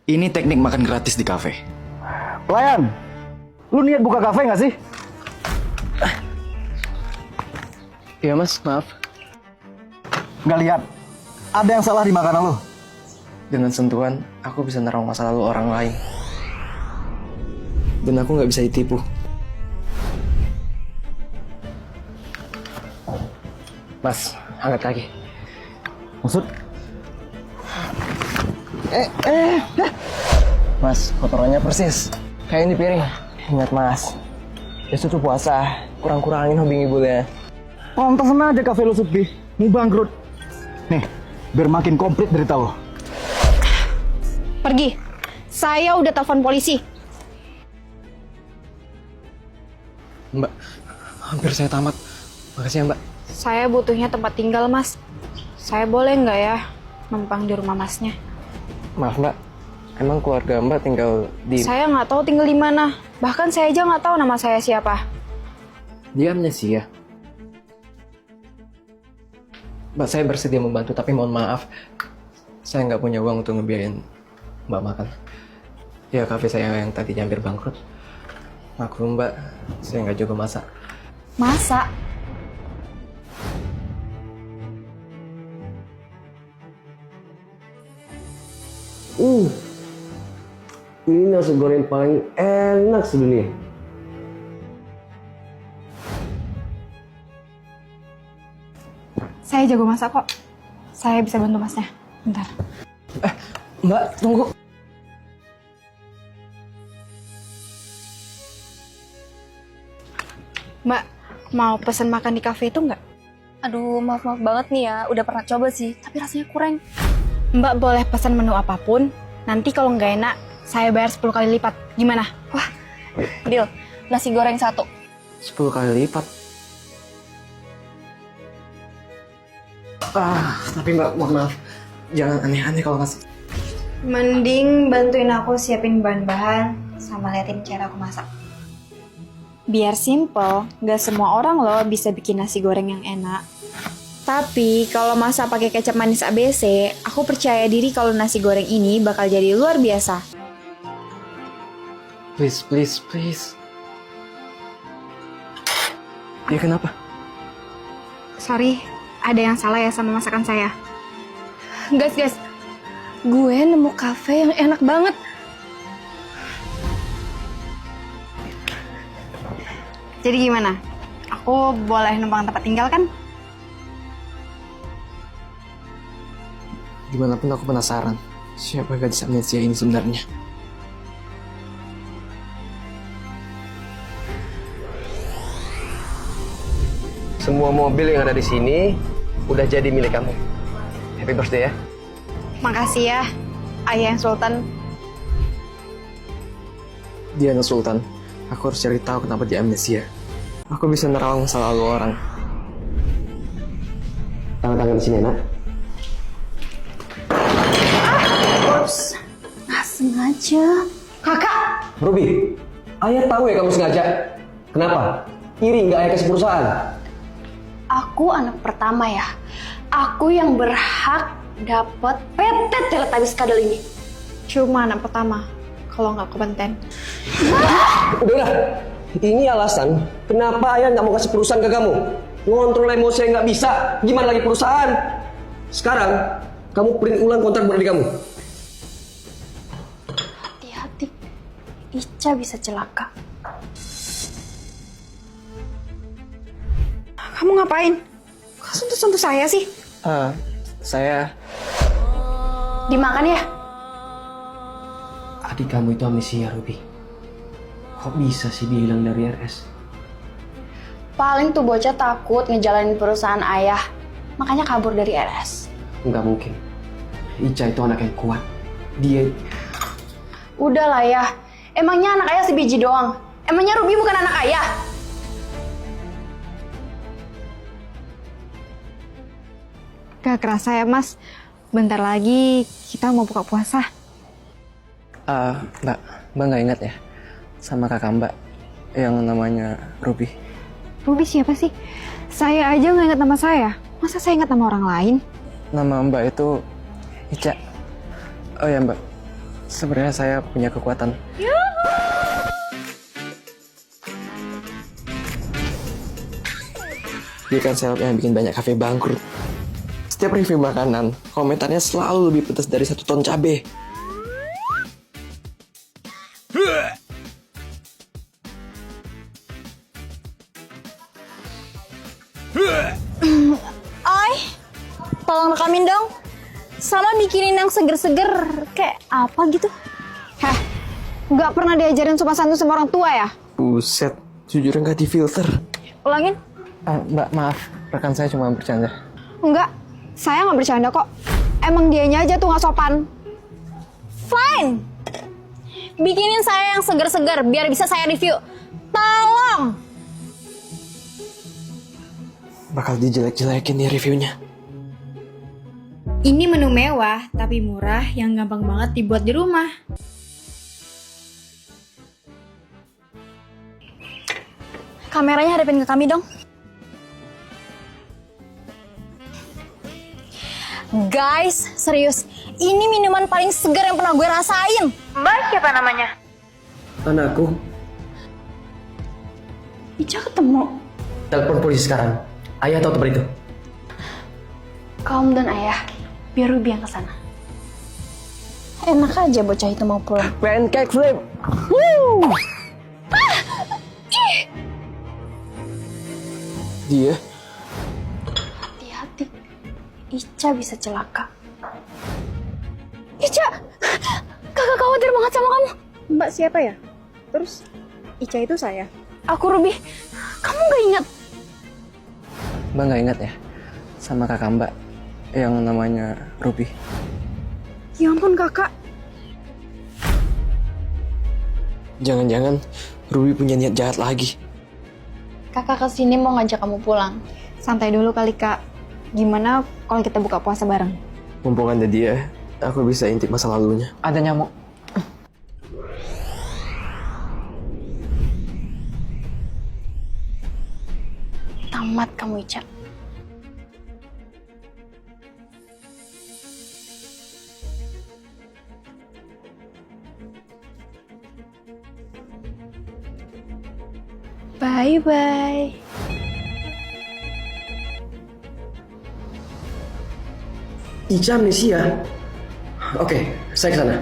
Ini teknik makan gratis di kafe. Pelayan, lu niat buka kafe nggak sih? Iya mas, maaf. Nggak lihat. Ada yang salah di makanan lu. Dengan sentuhan, aku bisa nerawang masa lalu orang lain. Dan aku nggak bisa ditipu. Mas, angkat kaki. Maksud? Mas, kotorannya persis kayak ini piring. Ingat mas, besok tuh puasa. Kurang-kurangin hobi ngibulnya. Pantesan aja kafe lu sepi. Mau bangkrut. Nih, biar makin komplit derita lo. Pergi. Saya udah telepon polisi. Mbak, hampir saya tamat. Makasih ya mbak. Saya butuhnya tempat tinggal, Mas. Saya boleh nggak ya numpang di rumah Masnya? Maaf mbak, emang keluarga mbak tinggal di... Saya nggak tahu tinggal di mana. Bahkan saya aja nggak tahu nama saya siapa. Dia amnesia. Mbak, saya bersedia membantu, tapi mohon maaf, saya nggak punya uang untuk ngebiayain mbak makan. Ya, kafe saya yang tadi hampir bangkrut. Maklum mbak, saya nggak jago masak. Masa? Ini nasi goreng paling enak sedunia. Saya jago masak kok. Saya bisa bantu Masnya. Bentar. Mbak, tunggu. Mbak, mau pesen makan di kafe itu nggak? Aduh, maaf banget nih ya. Udah pernah coba sih, tapi rasanya kurang. Mbak boleh pesan menu apapun. Nanti kalau nggak enak, saya bayar 10 kali lipat. Gimana? Wah, deal. Nasi goreng 1. 10 kali lipat. Tapi mbak, mohon maaf. Jangan aneh-aneh kalau ngasih. Mending bantuin aku siapin bahan-bahan sama liatin cara aku masak. Biar simple, nggak semua orang loh bisa bikin nasi goreng yang enak. Tapi kalau masak pakai kecap manis ABC, aku percaya diri kalau nasi goreng ini bakal jadi luar biasa. Please, please, please. Ya kenapa? Sorry, ada yang salah ya sama masakan saya. Guys. Gue nemu kafe yang enak banget. Jadi gimana? Aku boleh numpang tempat tinggal kan? Gimana pun aku penasaran. Siapa gadis amnesia ini sebenarnya? Semua mobil yang ada di sini udah jadi milik kamu. Happy birthday ya. Makasih ya, Ayah Sultan. Dia anak sultan. Aku harus cari tahu kenapa dia amnesia. Aku bisa nerawang masa lalu orang. Tangan-tangan di sini, nak. Ups, nggak sengaja. Kakak! Ruby, ayah tahu ya kamu sengaja. Kenapa? Iri nggak ayah kasih perusahaan? Aku anak pertama ya. Aku yang berhak dapat PT Teletubbies kadal ini. Cuma anak pertama, kalau nggak kompeten. Udah. Ini alasan kenapa ayah nggak mau kasih perusahaan ke kamu. Ngontrol emosi yang nggak bisa. Gimana lagi perusahaan? Sekarang, kamu print ulang kontrak beradik kamu. Hati-hati, Ica bisa celaka. Kamu ngapain? Kok sentuh-sentuh saya sih? Saya... Dimakan ya? Adik kamu itu amnesia, Ruby. Kok bisa sih dia hilang dari RS? Paling tuh bocah takut ngejalanin perusahaan ayah. Makanya kabur dari RS. Nggak mungkin. Ica itu anak yang kuat. Dia... Udah lah ya. Emangnya anak ayah sebiji doang? Emangnya Ruby bukan anak ayah? Gak kerasa ya mas, bentar lagi kita mau buka puasa. Mbak nggak ingat ya sama kakak mbak yang namanya Ruby? Ruby siapa sih? Saya aja nggak ingat nama saya. Masa saya ingat nama orang lain? Nama mbak itu Ica. Oh ya mbak, sebenarnya saya punya kekuatan. Dia kan seleb yang bikin banyak kafe bangkrut. Setiap review makanan, komentarnya selalu lebih pedas dari 1 ton cabai. Ay, tolong rekamin dong. Sama bikinin yang seger-seger kayak apa gitu. Heh, nggak pernah diajarin sopan santun sama orang tua ya? Buset, jujur nggak difilter. Ulangin. Mbak, maaf, rekan saya cuma bercanda. Enggak, saya nggak bercanda kok. Emang dianya aja tuh nggak sopan. Fine. Bikinin saya yang seger-seger biar bisa saya review. Tolong. Bakal dijelek-jelekin nih reviewnya. Ini menu mewah tapi murah yang gampang banget dibuat di rumah. Kameranya hadapin ke kami dong. Guys, serius. Ini minuman paling segar yang pernah gue rasain. Mbak siapa namanya? Anakku, Ica ketemu. telepon polisi sekarang. Ayah tahu tempat itu. Kaum dan ayah, biar Ruby yang kesana. Enak aja bocah itu mau pulang. Pancake flip. Dia Hati-hati, Ica bisa celaka. Ica, kakak khawatir banget sama kamu. Mbak siapa ya? Terus Ica itu saya. Aku Ruby, kamu gak ingat? Mbak nggak ingat ya sama kakak Mbak yang namanya Ruby? Ya ampun kakak. Jangan-jangan Ruby punya niat jahat lagi. Kakak kesini mau ngajak kamu pulang. Santai dulu kali kak. Gimana kalau kita buka puasa bareng? Mumpung ada dia, aku bisa intip masa lalunya. Ada nyamuk. Tamat kamu, Ica. Bye-bye. Ica amnesia. Oke, saya ke sana.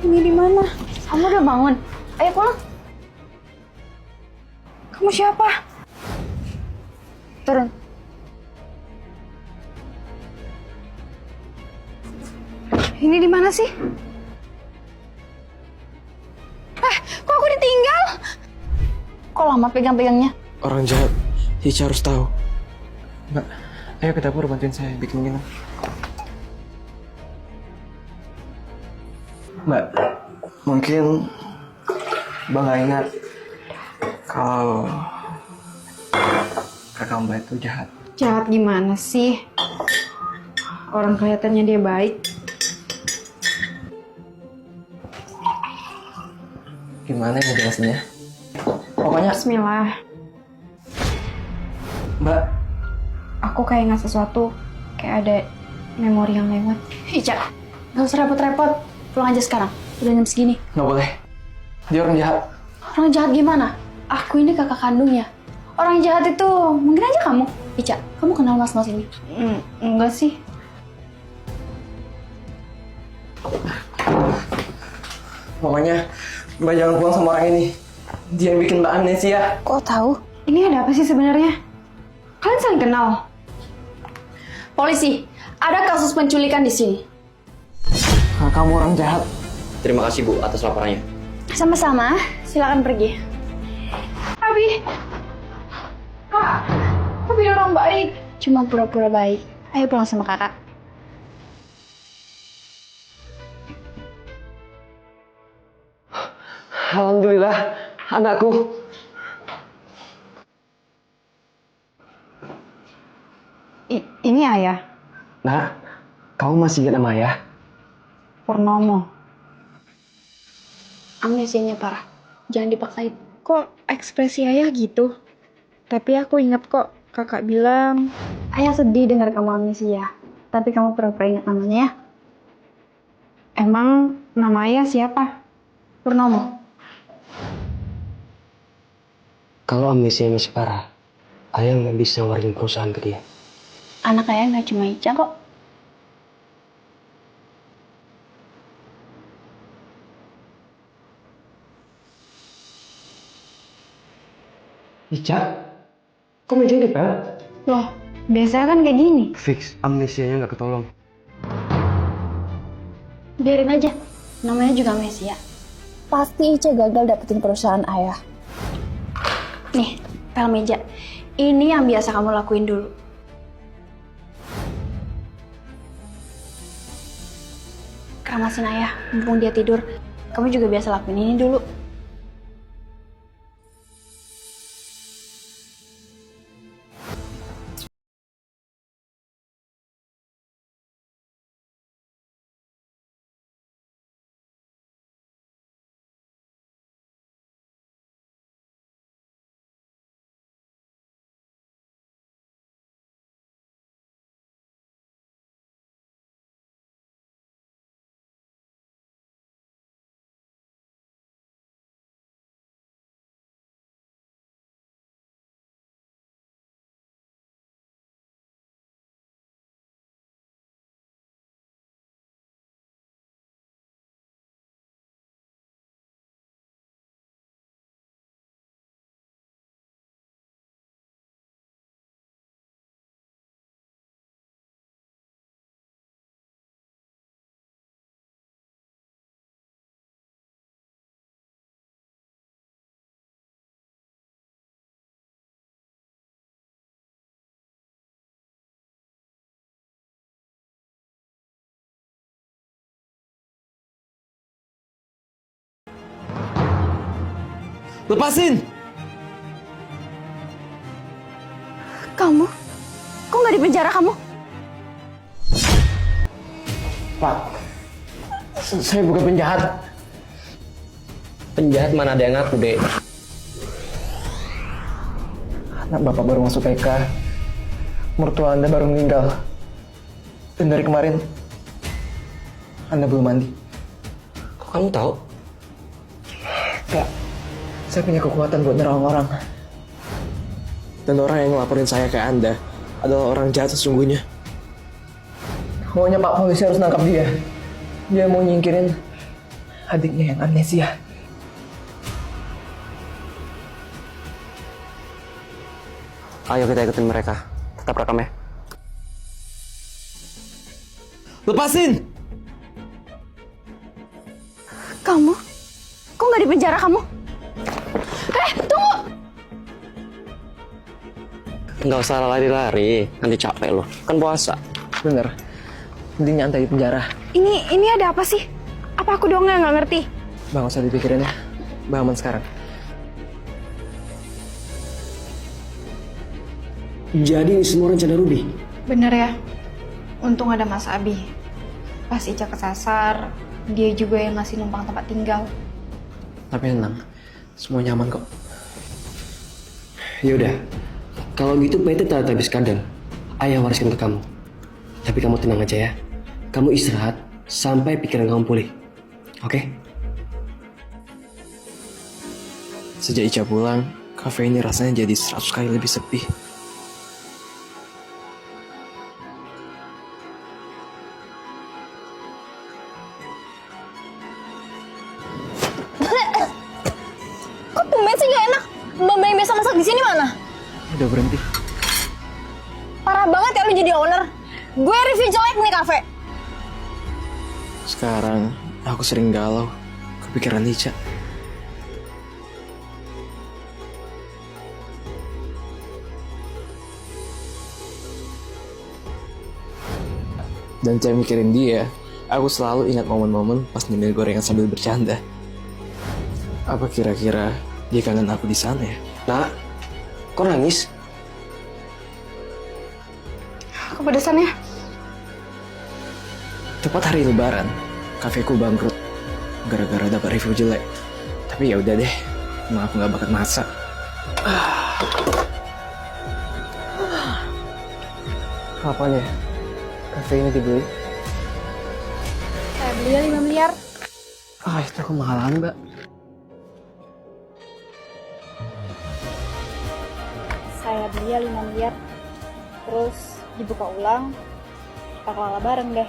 Ini di mana? Kamu udah bangun? Ayo pulang. Kamu siapa? Turun. Ini di mana sih? Kok aku ditinggal? Kok lama pegang-pegangnya? Orang jahat, Ica harus tahu. Mbak, ayo ke dapur bantuin saya bikin minum. Mbak, mungkin Mbak nggak ingat kalau kakak Mbak itu jahat. Jahat gimana sih? Orang kelihatannya dia baik. Gimana ya jelasinnya? Pokoknya, Bismillah. Mbak, Aku kayak nggak sesuatu. Kayak ada memori yang lewat. Ica, gak usah repot-repot. Pulang aja sekarang. Udah jam segini. nggak boleh. Dia orang jahat. Orang jahat gimana? Aku ini kakak kandungnya. Orang jahat itu mungkin aja kamu. Ica, kamu kenal mas-mas ini? Enggak sih. Pokoknya, Mbak jangan pulang sama orang ini. Dia yang bikin Mbak amnesia. Kok tahu? Ini ada apa sih sebenarnya? Kalian saling kenal? Polisi, ada kasus penculikan di sini. Kamu orang jahat. Terima kasih Bu atas laporannya. Sama-sama, silakan pergi. Abi. Kak, Abi orang baik. Cuma pura-pura baik. Ayo pulang sama kakak. Alhamdulillah, anakku. Ini ayah, Nah, kamu masih ingat nama ayah? Purnomo. Amnesianya parah. Jangan dipaksain. Kok ekspresi ayah gitu? Tapi aku ingat kok, Kakak bilang, Ayah sedih dengar kamu amnesia. Tapi kamu pura-pura ingat namanya ya. emang nama ayah siapa? Purnomo. Kalau amnesia masih parah, ayah nggak bisa nawarin perusahaan ke dia. Anak ayah nggak cuma Ica kok. Ica, kok meja dipel? Loh, biasanya kan kayak gini. Fix, amnesianya nggak ketolong. Biarin aja. Namanya juga amnesia. Pasti Ica gagal dapetin perusahaan ayah. Nih, pel meja. Ini yang biasa kamu lakuin dulu. Keramasin ayah, mumpung dia tidur. Kamu juga biasa lakuin ini dulu. Lepasin! Kamu? Kok nggak di penjara kamu? Pak, saya bukan penjahat. Penjahat mana ada yang ngaku, Dek? Anak bapak baru masuk TK. Mertua Anda baru meninggal. Dan dari kemarin, Anda belum mandi. Kok kamu tahu? Kak, saya punya kekuatan buat nyerang orang. Dan orang yang ngelaporin saya ke Anda adalah orang jahat sesungguhnya. Maunya Pak Polisi harus nangkap dia. Dia mau nyingkirin adiknya yang amnesia. Ayo kita ikutin mereka. Tetap rekam ya. Lepasin! Kamu? Kok nggak di penjara kamu? Tunggu! Nggak usah lari-lari, nanti capek lo. Kan puasa. Bener. Mending nyantai di penjara. Ini ada apa sih? Apa aku doang yang nggak ngerti? Bang, gak usah dipikirin ya. Bang aman sekarang. Jadi ini semua rencana Ruby? bener ya. Untung ada Mas Abi. Pas Ica kesasar, dia juga yang ngasih numpang tempat tinggal. Tapi tenang, semua nyaman kok. Yaudah, kalau gitu PT Teletubbies Kadal, ayah wariskan ke kamu. Tapi kamu tenang aja ya. Kamu istirahat sampai pikiran kamu pulih. Oke? Sejak Ica pulang, kafe ini rasanya jadi 100 kali lebih sepi. Kok tumben sih nggak enak? Mbak yang biasa masak di sini mana? Udah berhenti. Parah banget ya lu jadi owner. Gue review jelek nih kafe. Sekarang, aku sering galau. Kepikiran Ica. Dan saya mikirin dia, aku selalu ingat momen-momen pas nyemil gorengan sambil bercanda. Apa kira-kira dia kangen aku di sana ya? Nak, kok nangis? Kepedesan ya? Tepat hari Lebaran, kafeku bangkrut gara-gara dapat review jelek. Tapi ya udah deh, emang aku nggak bakat masak. Kapan ya kafe ini dibeli? Saya beli 5 miliar. Ah, itu kemahalan, Mbak. Saya beli 5 miliar. Terus dibuka ulang. Kita kelola bareng deh.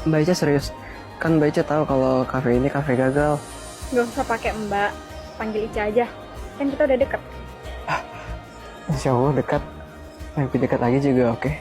Mbak Ica serius? Kan Mbak Ica tahu kalau kafe ini kafe gagal. Gak usah pakai Mbak. Panggil Ica aja. Kan kita udah deket. Insya Allah dekat. Lebih dekat lagi juga oke.